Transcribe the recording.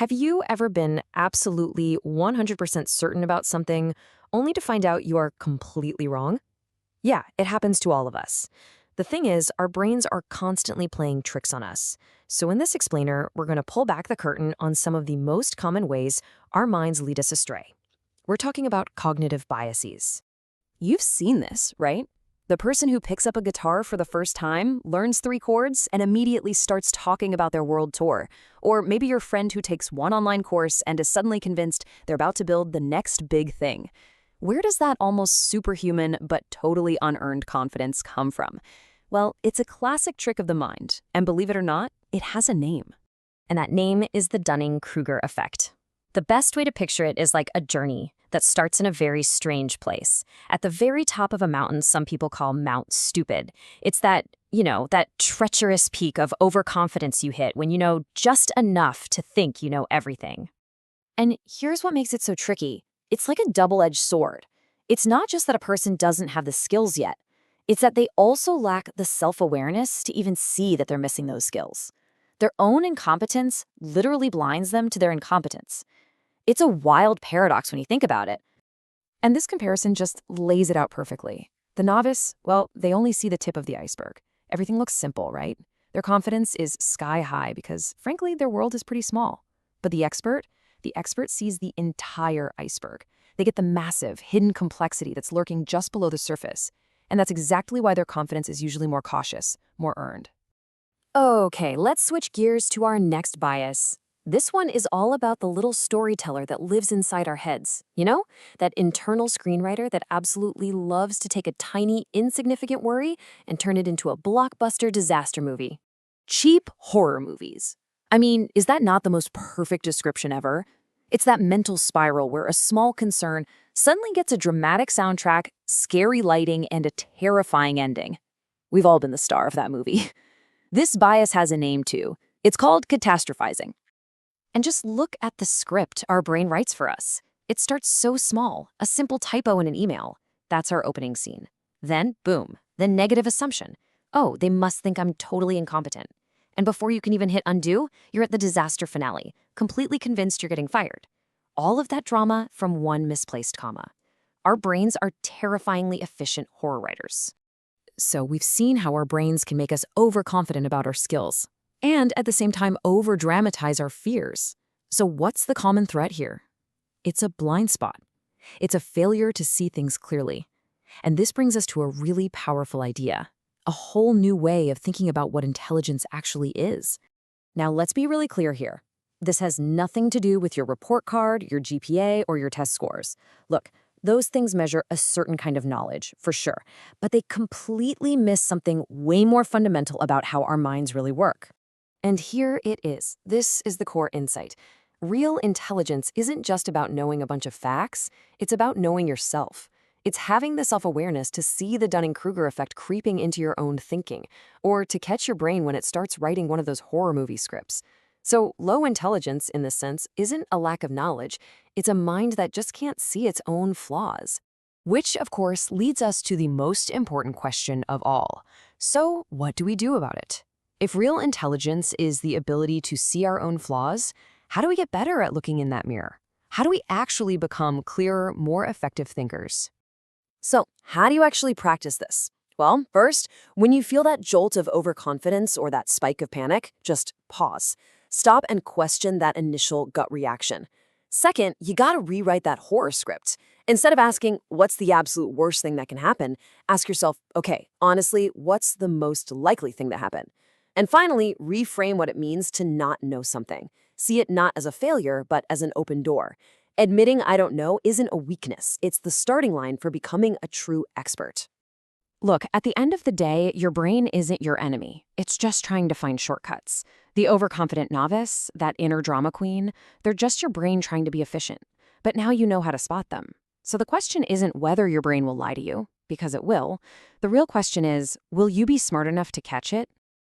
Have you ever been absolutely 100% certain about something only to find out you are completely wrong? Yeah, it happens to all of us. The thing is, our brains are constantly playing tricks on us. So in this explainer, we're going to pull back the curtain on some of the most common ways our minds lead us astray. We're talking about cognitive biases. You've seen this, right? The person who picks up a guitar for the first time, learns 3 chords, and immediately starts talking about their world tour. Or maybe your friend who takes one online course and is suddenly convinced they're about to build the next big thing. Where does that almost superhuman but totally unearned confidence come from? Well, it's a classic trick of the mind, and believe it or not, it has a name. And that name is the Dunning-Kruger effect. The best way to picture it is like a journey that starts in a very strange place. At the very top of a mountain some people call Mount Stupid. It's that treacherous peak of overconfidence you hit when you know just enough to think you know everything. And here's what makes it so tricky. It's like a double-edged sword. It's not just that a person doesn't have the skills yet. It's that they also lack the self-awareness to even see that they're missing those skills. Their own incompetence literally blinds them to their incompetence. It's a wild paradox when you think about it. And this comparison just lays it out perfectly. The novice, well, they only see the tip of the iceberg. Everything looks simple, right? Their confidence is sky high because, frankly, their world is pretty small. But the expert sees the entire iceberg. They get the massive, hidden complexity that's lurking just below the surface. And that's exactly why their confidence is usually more cautious, more earned. Okay, let's switch gears to our next bias. This one is all about the little storyteller that lives inside our heads. You know, that internal screenwriter that absolutely loves to take a tiny, insignificant worry and turn it into a blockbuster disaster movie. Cheap horror movies. I mean, is that not the most perfect description ever? It's that mental spiral where a small concern suddenly gets a dramatic soundtrack, scary lighting, and a terrifying ending. We've all been the star of that movie. This bias has a name too. It's called catastrophizing. And just look at the script our brain writes for us. It starts so small, a simple typo in an email. That's our opening scene. Then, boom, the negative assumption. Oh, they must think I'm totally incompetent. And before you can even hit undo, you're at the disaster finale, completely convinced you're getting fired. All of that drama from one misplaced comma. Our brains are terrifyingly efficient horror writers. So we've seen how our brains can make us overconfident about our skills, and at the same time over-dramatize our fears. So what's the common thread here? It's a blind spot. It's a failure to see things clearly. And this brings us to a really powerful idea, a whole new way of thinking about what intelligence actually is. Now let's be really clear here. This has nothing to do with your report card, your GPA, or your test scores. Look, those things measure a certain kind of knowledge, for sure, but they completely miss something way more fundamental about how our minds really work. And here it is. This is the core insight. Real intelligence isn't just about knowing a bunch of facts. It's about knowing yourself. It's having the self-awareness to see the Dunning-Kruger effect creeping into your own thinking, or to catch your brain when it starts writing one of those horror movie scripts. So low intelligence, in this sense, isn't a lack of knowledge. It's a mind that just can't see its own flaws. Which, of course, leads us to the most important question of all. So what do we do about it? If real intelligence is the ability to see our own flaws, how do we get better at looking in that mirror? How do we actually become clearer, more effective thinkers? So, how do you actually practice this? Well, first, when you feel that jolt of overconfidence or that spike of panic, just pause. Stop and question that initial gut reaction. Second, you gotta rewrite that horror script. Instead of asking, what's the absolute worst thing that can happen, ask yourself, okay, honestly, what's the most likely thing to happen? And finally, reframe what it means to not know something. See it not as a failure, but as an open door. Admitting I don't know isn't a weakness. It's the starting line for becoming a true expert. Look, at the end of the day, your brain isn't your enemy. It's just trying to find shortcuts. The overconfident novice, that inner drama queen, they're just your brain trying to be efficient. But now you know how to spot them. So the question isn't whether your brain will lie to you, because it will. The real question is, will you be smart enough to catch it?